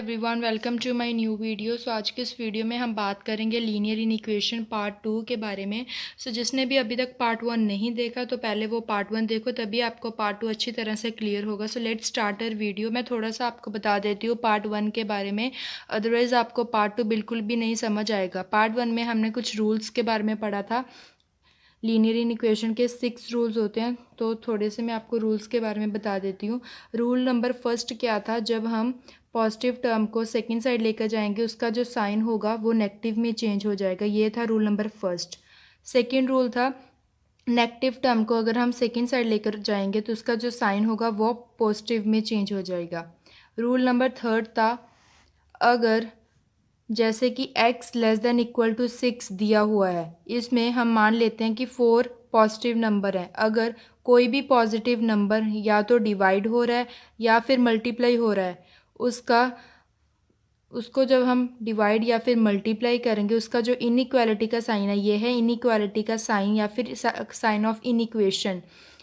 Everyone, welcome to my new video. आज के इस वीडियो में हम बात करेंगे लीनियर इक्वेशन पार्ट 2 के बारे में। जिसने भी अभी तक पार्ट 1 नहीं देखा तो पहले वो पार्ट 1 देखो, तभी आपको पार्ट 2 अच्छी तरह से क्लियर होगा। Let's start our video. मैं थोड़ा सा आपको बता देती हूँ पार्ट 1 के बारे में, अदरवाइज़ आपको पार्ट 2 बिल्कुल भी नहीं समझ आएगा। पार्ट 1 में हमने कुछ रूल्स के बारे में पढ़ा था। लीनियर इक्वेशन के 6 रूल्स होते हैं, तो थोड़े से मैं आपको रूल्स के बारे में बता देती हूँ। रूल नंबर फर्स्ट क्या था, जब हम पॉजिटिव टर्म को सेकंड साइड लेकर जाएंगे उसका जो साइन होगा वो नेगेटिव में चेंज हो जाएगा। ये था rule number first. Second rule था, नेगेटिव टर्म को अगर हम सेकंड साइड लेकर जाएंगे तो उसका जो साइन होगा वो पॉजिटिव में चेंज हो जाएगा। रूल नंबर थर्ड था, अगर जैसे कि x less than equal to 6 दिया हुआ है, इसमें हम मान लेते हैं कि 4 पॉजिटिव नंबर है। अगर कोई भी पॉजिटिव नंबर या तो डिवाइड हो रहा है या फिर मल्टीप्लाई हो रहा है, उसको जब हम डिवाइड या फिर मल्टीप्लाई करेंगे, उसका जो इनइक्वालिटी का साइन है, ये है इनइक्वालिटी का साइन या फिर साइन ऑफ इनइक्वेशन।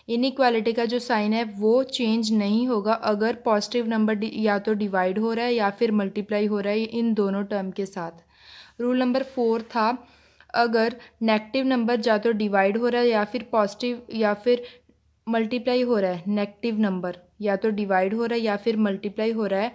इनइक्वालिटी का जो साइन है वो चेंज नहीं होगा अगर पॉजिटिव नंबर या तो डिवाइड हो रहा है या फिर मल्टीप्लाई हो रहा है इन दोनों टर्म के साथ। रूल नंबर 4 था, अगर नेगेटिव नंबर या तो डिवाइड हो रहा है या फिर पॉजिटिव या फिर मल्टीप्लाई हो रहा है, नेगेटिव नंबर या तो डिवाइड हो रहा है या फिर मल्टीप्लाई हो रहा है,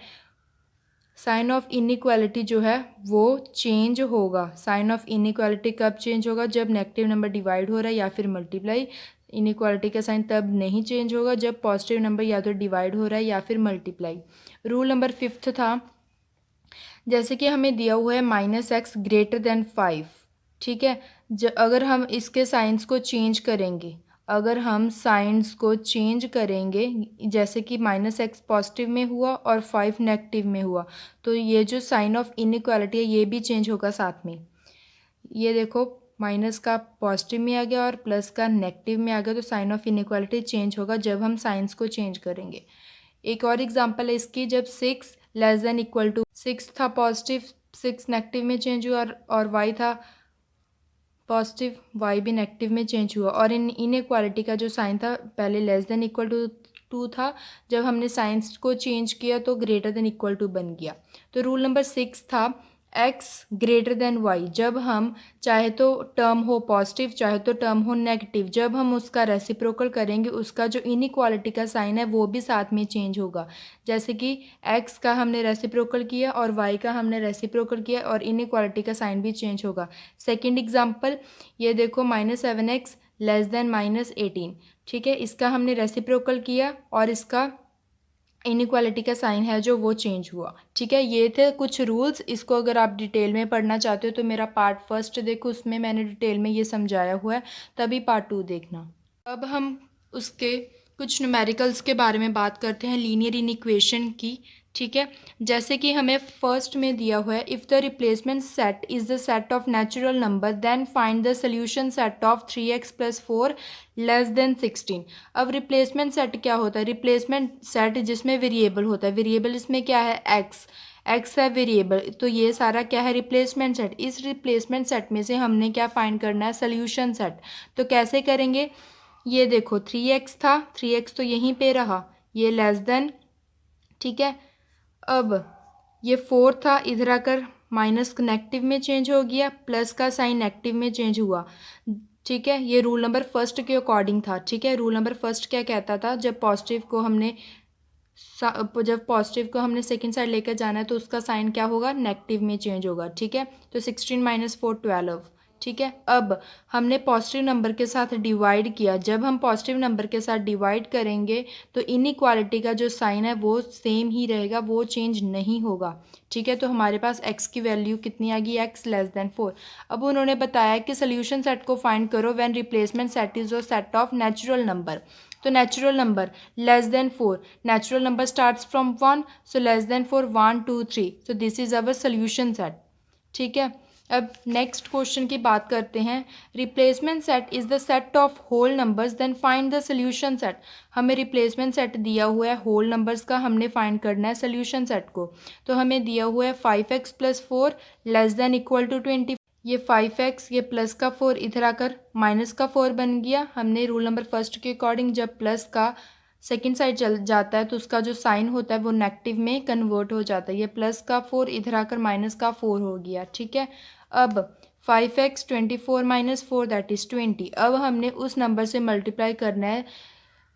साइन ऑफ इनइक्वालिटी जो है वो चेंज होगा। साइन ऑफ इनइक्वालिटी कब चेंज होगा, जब नेगेटिव नंबर डिवाइड हो रहा है या फिर मल्टीप्लाई। इनइक्वालिटी का साइन तब नहीं चेंज होगा जब पॉजिटिव नंबर या तो डिवाइड हो रहा है या फिर मल्टीप्लाई। रूल नंबर 5 था, जैसे कि हमें दिया हुआ है -x ग्रेटर देन 5, ठीक है। अगर हम इसके साइंस को चेंज करेंगे, जैसे कि -x पॉजिटिव में हुआ और 5 नेगेटिव में हुआ, तो ये जो साइन ऑफ इनइक्वालिटी है ये भी चेंज होगा साथ में। ये देखो, माइनस का पॉजिटिव में आ गया और प्लस का नेगेटिव में आ गया, तो साइन ऑफ इनइक्वालिटी चेंज होगा जब हम साइंस को चेंज करेंगे। एक और एग्जांपल है इसकी, जब 6 लेस देन इक्वल टू 6 था पॉजिटिव, 6 नेगेटिव में चेंज हुआ और y था पॉजिटिव, y भी नेगेटिव में चेंज हुआ। और इनइक्वालिटी का जो साइन था पहले लेस देन इक्वल टू 2 था, जब हमने साइंस को चेंज किया तो ग्रेटर देन इक्वल टू बन गया। तो रूल नंबर 6 था, x ग्रेटर देन y, जब हम चाहे तो टर्म हो पॉजिटिव चाहे तो टर्म हो नेगेटिव, जब हम उसका रेसिप्रोकल करेंगे उसका जो इनइक्वालिटी का साइन है वो भी साथ में चेंज होगा। जैसे कि x का हमने रेसिप्रोकल किया और y का हमने रेसिप्रोकल किया और इनइक्वालिटी का साइन भी चेंज होगा। सेकेंड एग्जाम्पल, ये देखो -7x लेस देन -18, ठीक है। इसका हमने रेसिप्रोकल किया और इसका इनइक्वालिटी का साइन है जो वो चेंज हुआ, ठीक है। ये थे कुछ रूल्स। इसको अगर आप डिटेल में पढ़ना चाहते हो तो मेरा पार्ट फर्स्ट देखो, उसमें मैंने डिटेल में ये समझाया हुआ है, तभी पार्ट 2 देखना। अब हम उसके कुछ न्यूमेरिकल्स के बारे में बात करते हैं लीनियर इक्वेशन की, ठीक है। जैसे कि हमें फर्स्ट में दिया हुआ है, if the replacement set is the set of natural number then find the solution set of 3x + 4 less than 16। अब रिप्लेसमेंट सेट क्या होता है, रिप्लेसमेंट सेट जिसमें वेरिएबल होता है, वेरिएबल इसमें क्या है एक्स है वेरिएबल, तो ये सारा क्या है रिप्लेसमेंट सेट। इस रिप्लेसमेंट सेट में से हमने क्या फाइंड करना है, सोल्यूशन सेट। तो कैसे करेंगे, ये देखो 3x था, 3x तो यहीं पे रहा, ये लेस देन, ठीक है। अब ये 4 था, इधर आकर माइनस नेगेटिव में चेंज हो गया, प्लस का साइन नेगेटिव में चेंज हुआ, ठीक है। ये रूल नंबर फर्स्ट के अकॉर्डिंग था, ठीक है। रूल नंबर फर्स्ट क्या कहता था, जब पॉजिटिव को हमने सेकंड साइड लेकर जाना है तो उसका साइन क्या होगा, नेगेटिव में चेंज होगा, ठीक है। तो 16 - 4 12, ठीक है। अब हमने पॉजिटिव नंबर के साथ डिवाइड किया, जब हम पॉजिटिव नंबर के साथ डिवाइड करेंगे तो इनइक्वालिटी का जो साइन है वो सेम ही रहेगा, वो चेंज नहीं होगा, ठीक है। तो हमारे पास x की वैल्यू कितनी आ गई, x लेस देन 4। अब उन्होंने बताया कि सोल्यूशन सेट को फाइंड करो when replacement set is a set of natural number. तो natural number less than 4, natural number starts from 1, so less than 4 1 2 3, so this is our solution set, ठीक है। अब नेक्स्ट क्वेश्चन की बात करते हैं, replacement set is the set of whole numbers then find the solution set. हमें replacement set दिया हुआ है होल नंबर्स का, हमने फाइंड करना है सोल्यूशन सेट को। तो हमें दिया हुआ है 5x + 4 less than equal to 20, ये 5x, ये प्लस का 4 इधर आकर माइनस का 4 बन गया। हमने रूल नंबर फर्स्ट के अकॉर्डिंग जब प्लस का सेकेंड साइड चल जाता है तो उसका जो साइन होता है वो नेगेटिव में कन्वर्ट हो जाता है। ये प्लस का 4 इधर आकर माइनस का 4 हो गया, ठीक है। अब 5x 24 माइनस 4 दैट इज़ 20। अब हमने उस नंबर से मल्टीप्लाई करना है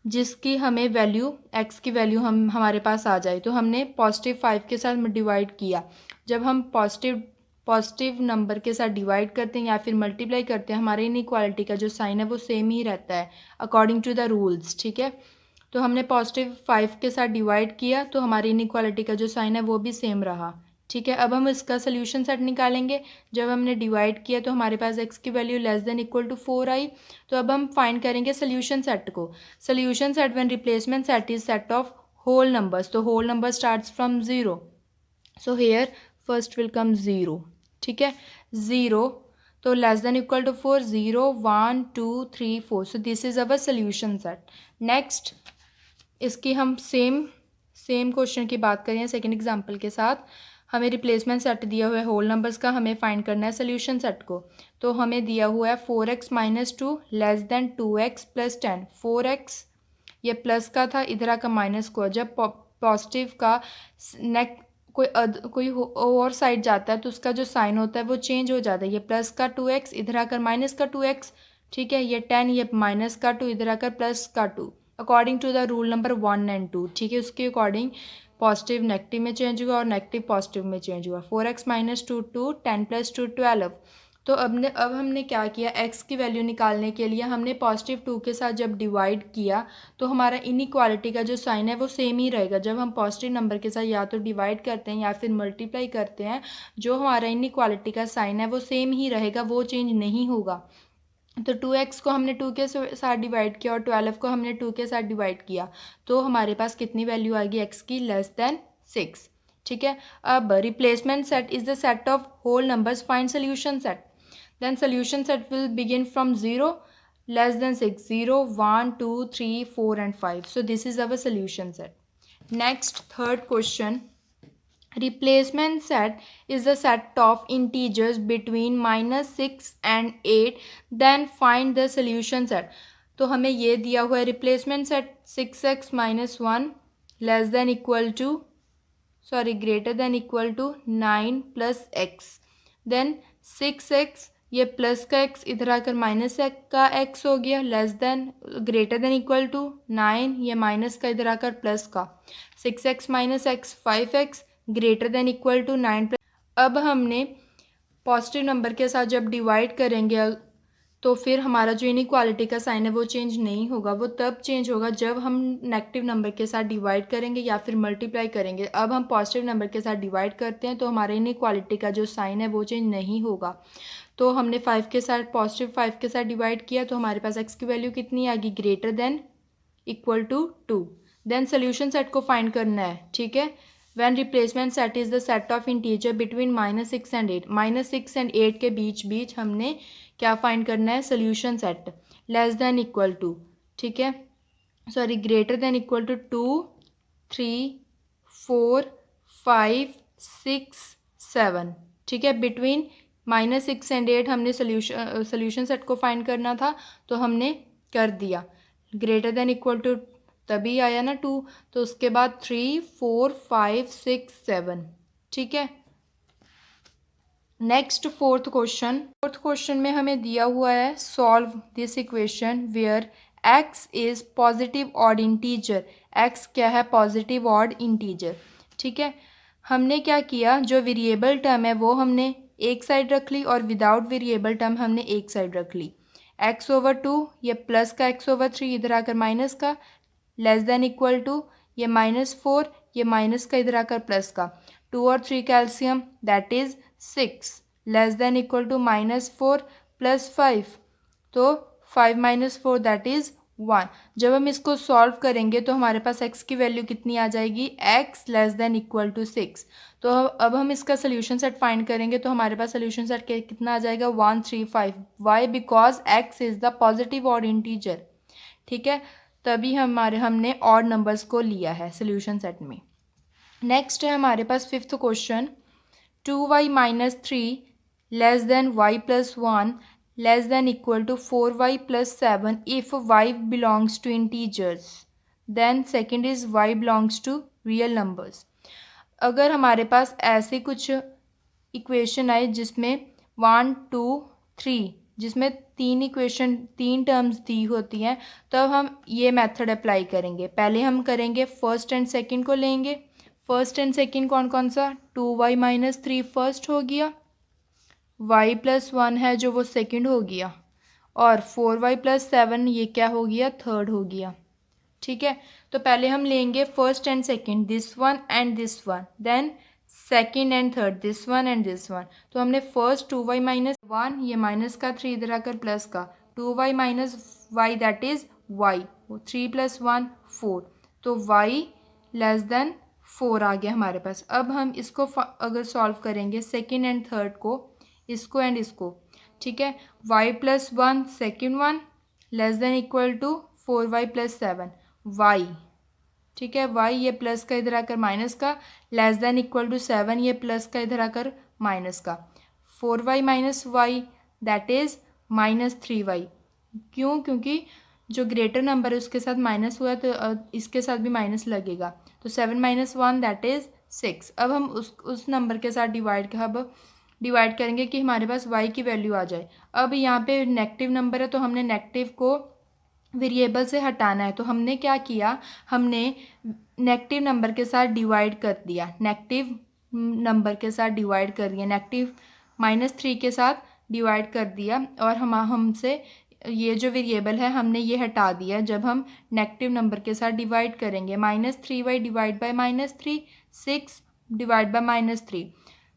जिसकी हमें वैल्यू x की वैल्यू हमारे पास आ जाए। तो हमने पॉजिटिव 5 के साथ डिवाइड किया। जब हम पॉजिटिव नंबर के साथ डिवाइड करते हैं या फिर मल्टीप्लाई करते हैं, हमारे इनइक्वालिटी का जो साइन है वो सेम ही रहता है अकॉर्डिंग टू द रूल्स, ठीक है। तो हमने पॉजिटिव 5 के साथ डिवाइड किया तो हमारी इनइक्वालिटी का जो साइन है वो भी सेम रहा, ठीक है। अब हम इसका सोल्यूशन सेट निकालेंगे। जब हमने डिवाइड किया तो हमारे पास x की value less than equal to 4 आई। तो अब हम फाइंड करेंगे सोल्यूशन सेट को। Solution set when replacement set is set of whole numbers, तो whole number starts from 0, so here first will come 0, ठीक है। 0 तो less than equal to 4, 0 1 2 3 4, so this is our solution set. Next इसकी हम same question की बात करें second example के साथ। हमें रिप्लेसमेंट सेट दिया हुआ है होल नंबर्स का, हमें फाइंड करना है सोल्यूशन सेट को। तो हमें दिया हुआ है 4x minus 2 less then 2x plus 10। 4x ये प्लस का था, इधर आकर माइनस को। जब पॉजिटिव का कोई और साइड जाता है तो उसका जो साइन होता है वो चेंज हो जाता है। ये प्लस का 2x इधर आकर माइनस का 2x, ठीक है। ये 10 ये माइनस का 2 इधर आकर प्लस का 2 according to the rule number 1 and 2, ठीक है। उसके अकॉर्डिंग पॉजिटिव नेगेटिव में चेंज हुआ और नेगेटिव पॉजिटिव में चेंज हुआ। 4x minus 2 2, 10 plus 2 12। तो अब हमने क्या किया, x की वैल्यू निकालने के लिए हमने पॉजिटिव 2 के साथ जब डिवाइड किया तो हमारा इनइक्वालिटी का जो साइन है वो सेम ही रहेगा। जब हम पॉजिटिव नंबर के साथ या तो डिवाइड करते हैं या फिर मल्टीप्लाई करते हैं, जो हमारा इनइक्वालिटी का साइन है वो सेम ही रहेगा, वो चेंज नहीं होगा। तो 2x को हमने 2 के साथ डिवाइड किया और 12 को हमने 2 के साथ डिवाइड किया, तो हमारे पास कितनी वैल्यू आएगी x की, लेस देन 6, ठीक है। अब replacement set is the set of whole numbers, find solution set. Then solution set will begin from 0 less than 6, 0 1 2 3 4 and 5, so this is our solution set. Next, third question. Replacement set is the set of integers between -6 and 8. Then find the solution set. तो हमें ये दिया हुआ है replacement set 6x minus 1 less than equal to greater than equal to 9 plus x. Then 6x ये plus का x इधर आकर माइनस का x हो गया, less than greater than equal to 9 ये माइनस का इधर आकर प्लस का। 6x minus x 5x greater than equal to 9 plus. अब हमने पॉजिटिव नंबर के साथ जब डिवाइड करेंगे तो फिर हमारा जो इनइक्वालिटी का साइन है वो चेंज नहीं होगा। वो तब चेंज होगा जब हम नेगेटिव नंबर के साथ डिवाइड करेंगे या फिर मल्टीप्लाई करेंगे। अब हम पॉजिटिव नंबर के साथ डिवाइड करते हैं तो हमारे इनइक्वालिटी का जो साइन है वो चेंज नहीं होगा। तो हमने 5 के साथ पॉजिटिव 5 के साथ डिवाइड किया तो हमारे पास x की वैल्यू कितनी आ गई, greater than equal to 2। Then solution set को फाइंड करना है, ठीक है। When replacement set is the set of integer between -6 and 8, -6 and 8 के बीच हमने क्या फाइंड करना है, solution set less than equal to, ठीक है, ग्रेटर देन इक्वल टू 2 3 4 5 6 7, ठीक है। बिटवीन -6 and 8 हमने सोल्यूशन सेट को फाइंड करना था तो हमने कर दिया। ग्रेटर देन इक्वल टू तभी आया ना 2, तो उसके बाद 3 4 5 6 7, ठीक है। नेक्स्ट फोर्थ क्वेश्चन में हमें दिया हुआ है solve this equation where x is positive odd integer. x क्या है, पॉजिटिव ऑड इंटीजर, ठीक है। हमने क्या किया, जो वेरिएबल टर्म है वो हमने एक साइड रख ली और विदाउट वेरिएबल टर्म हमने एक साइड रख ली। x/2 ये प्लस का x/3 इधर आकर माइनस का, लेस देन इक्वल टू ये -4 ये माइनस का इधर आकर प्लस का। 2 और 3 calcium that is 6 less than equal to -4 plus 5, तो 5 - 4 दैट इज 1। जब हम इसको सॉल्व करेंगे तो हमारे पास x की वैल्यू कितनी आ जाएगी, x less than equal to 6। तो अब हम इसका सोल्यूशन सेट फाइंड करेंगे तो हमारे पास सोल्यूशन सेट कितना आ जाएगा, 1 3 5। Why, because x is the positive odd integer, ठीक है। तभी हमने ऑड नंबर्स को लिया है सोल्यूशन सेट में। नेक्स्ट है हमारे पास fifth question, 2y - 3 less than y plus 1 less than equal to 4y plus 7 if y belongs to integers. Then second is y belongs to real numbers. अगर हमारे पास ऐसे कुछ इक्वेशन आए जिसमें 1 2 3, जिसमें तीन टर्म्स दी होती हैं, तब हम ये मेथड अप्लाई करेंगे। पहले हम करेंगे फर्स्ट एंड सेकंड को लेंगे। फर्स्ट एंड सेकंड कौन कौन सा, 2y-3 फर्स्ट हो गया, y+1 है जो वो सेकंड हो गया, और 4y+7 ये क्या हो गया, थर्ड हो गया। ठीक है, तो पहले हम लेंगे first and second, this one and this one, then second and third, this one and this one. तो हमने फर्स्ट 2y-1, ये माइनस का 3 इधर आकर प्लस का, 2y-y दैट इज y, 3 + 1 4, तो y लेस देन 4 आ गया हमारे पास। अब हम इसको अगर सॉल्व करेंगे सेकंड एंड थर्ड को, इसको एंड इसको, ठीक है, y+1 second one less than equal to 4y+7 y, ठीक है, y ये प्लस का इधर आकर माइनस का, लेस देन इक्वल टू 7 ये प्लस का इधर आकर माइनस का, 4y-y दैट इज -3y। क्यों, क्योंकि जो ग्रेटर नंबर है उसके साथ माइनस हुआ है तो इसके साथ भी माइनस लगेगा, तो 7-1 दैट इज 6। अब हम उस नंबर के साथ डिवाइड करेंगे कि हमारे पास y की वैल्यू आ जाए। अब यहाँ पे नेगेटिव नंबर है तो हमने नेगेटिव को वेरिएबल से हटाना है, तो हमने क्या किया, हमने नेगेटिव नंबर के साथ डिवाइड कर दिया, नेगेटिव नंबर के साथ डिवाइड कर दिया, नेगेटिव -3 के साथ डिवाइड कर दिया, और हमसे ये जो वेरिएबल है हमने ये हटा दिया। जब हम नेगेटिव नंबर के साथ डिवाइड करेंगे, -3y divide by -3, 6 divide by -3,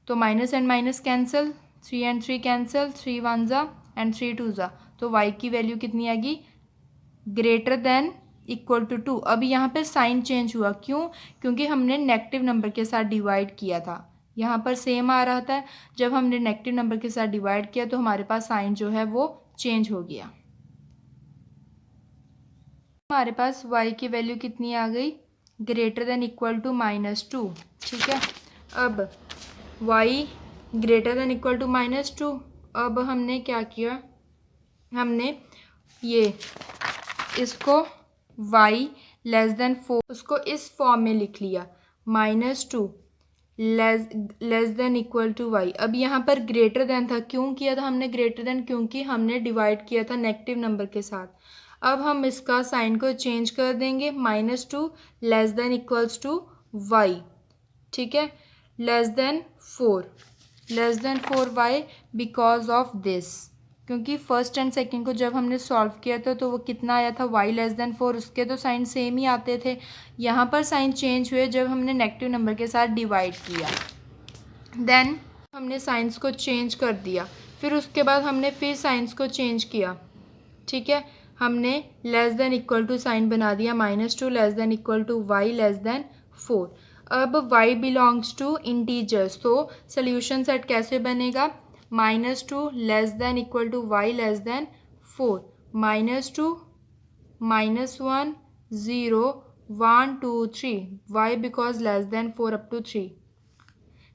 तो minus and minus cancel, 3 and 3 cancel, 3 1 ज़ा एंड 3 2 ज़ा, तो y की वैल्यू कितनी आएगी, ग्रेटर देन इक्वल टू 2। अब यहाँ पे साइन चेंज हुआ, क्यों, क्योंकि हमने नेगेटिव नंबर के साथ डिवाइड किया था, यहाँ पर सेम आ रहा था, जब हमने नेगेटिव नंबर के साथ डिवाइड किया तो हमारे पास साइन जो है वो चेंज हो गया। हमारे पास y की वैल्यू कितनी आ गई, ग्रेटर देन इक्वल टू -2, ठीक है। अब y greater than equal to -2, अब हमने क्या किया, हमने ये इसको y लेस देन 4 उसको इस फॉर्म में लिख लिया, -2 less than equal to y। अब यहाँ पर ग्रेटर देन था, क्यों किया था हमने ग्रेटर देन, क्योंकि हमने डिवाइड किया था नेगेटिव नंबर के साथ। अब हम इसका साइन को चेंज कर देंगे, -2 less than equals to y, ठीक है, less than 4y because of this, क्योंकि फर्स्ट एंड सेकंड को जब हमने सॉल्व किया था तो वो कितना आया था, y लेस देन 4, उसके तो साइन सेम ही आते थे। यहाँ पर साइन चेंज हुए जब हमने नेगेटिव नंबर के साथ डिवाइड किया, देन हमने साइंस को चेंज कर दिया, फिर उसके बाद हमने फिर साइंस को चेंज किया, ठीक है, हमने less than equal to sign बना दिया, -2 less than equal to y less than 4। अब y बिलोंग्स टू इंटीजर्स, तो सोल्यूशन सेट कैसे बनेगा, -2 less than equal to y less than 4, -2 -1 0 1 2 3, y because less than 4 up to 3,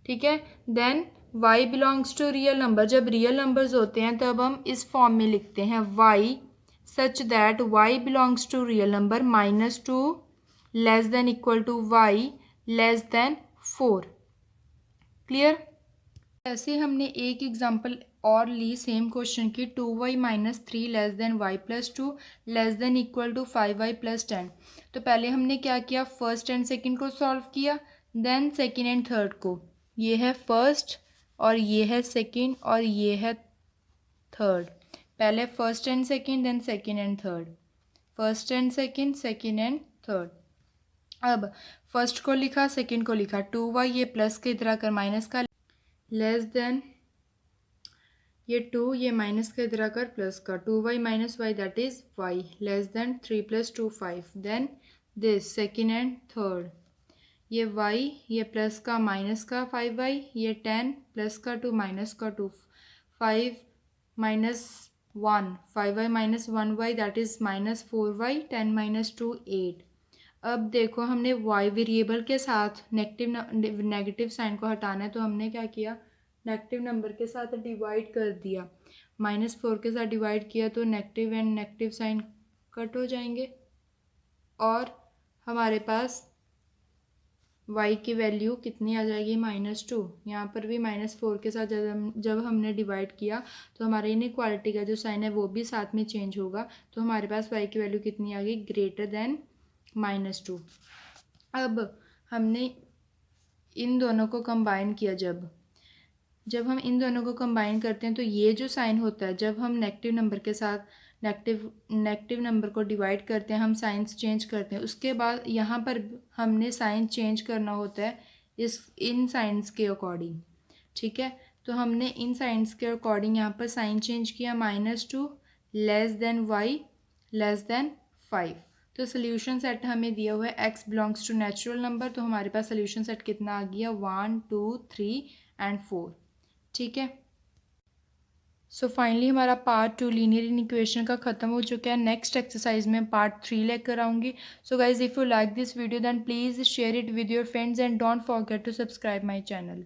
ठीक है। Then y belongs to real number, जब real numbers होते हैं तब हम इस फॉर्म में लिखते हैं y such that y belongs to real number, -2 less than equal to y less than 4। Clear. ऐसे हमने एक एग्जांपल और ली सेम क्वेश्चन की, 2y-3 less than y+2 less than equal to 5y+10। तो पहले हमने क्या किया, फर्स्ट एंड सेकंड को सॉल्व किया, देन सेकंड एंड थर्ड को, ये है फर्स्ट और ये है सेकंड और ये है थर्ड, पहले first and second then second and third, first and second second and third. अब फर्स्ट को लिखा, सेकंड को लिखा, 2y ये प्लस के इधर आकर माइनस का, लेस देन ये 2 ये माइनस का इधर आकर प्लस का, 2y-y that is y less than 3 + 2 5, then this second and third, ये y ये प्लस का माइनस का 5y, ये 10 प्लस का 2 माइनस का 2, 5 -1 5y-1y दैट इज़ -4y, 10 - 2 8। अब देखो हमने y वेरिएबल के साथ नेगेटिव साइन को हटाना है, तो हमने क्या किया, नेगेटिव नंबर के साथ डिवाइड कर दिया, -4 के साथ डिवाइड किया तो negative and negative sign cut हो जाएंगे, और हमारे पास y की वैल्यू कितनी आ जाएगी, -2। यहाँ पर भी -4 के साथ जब हमने डिवाइड किया तो हमारे इनइक्वालिटी का जो साइन है वो भी साथ में चेंज होगा। तो हमारे पास y की वैल्यू कितनी आ गई, ग्रेटर देन -2। अब हमने इन दोनों को कंबाइन किया, जब हम इन दोनों को कंबाइन करते हैं तो ये जो साइन होता है, जब हम नेगेटिव नंबर के साथ नेगेटिव नंबर को डिवाइड करते हैं, हम साइंस चेंज करते हैं, उसके बाद यहाँ पर हमने साइन चेंज करना होता है इन साइंस के अकॉर्डिंग। ठीक है, तो हमने इन साइंस के अकॉर्डिंग यहाँ पर साइन चेंज किया, -2 less than y less than 5। तो सोल्यूशन सेट हमें दिया हुआ है x belongs to natural number, तो हमारे पास सोल्यूशन सेट कितना आ गया, 1 2 3 एंड 4। ठीक है, सो फाइनली हमारा पार्ट 2 लीनियर इक्वेशन का ख़त्म हो चुका है। नेक्स्ट एक्सरसाइज में पार्ट 3 लेकर आऊँगी। So guys, if you like this video then please share it with your friends and don't forget to subscribe my channel.